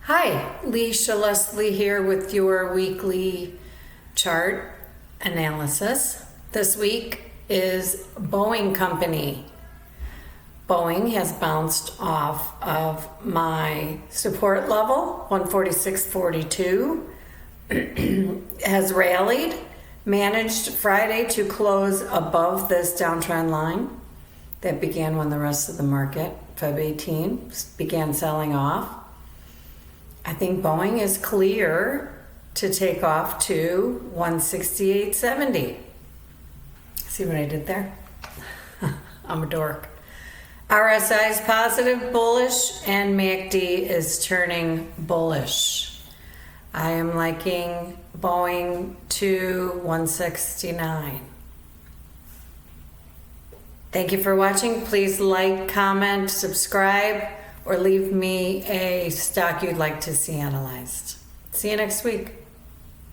Hi, Leisha Leslie here with your weekly chart analysis. This week is Boeing Company. Boeing has bounced off of my support level, 146.42, has rallied, managed Friday to close above this downtrend line that began when the rest of the market, Feb 18, began selling off. I think Boeing is clear to take off to 168.70. See what I did there? I'm a dork. RSI is positive, bullish, and MACD is turning bullish. I am liking Boeing to 169. Thank you for watching. Please like, comment, subscribe, or leave me a stock you'd like to see analyzed. See you next week.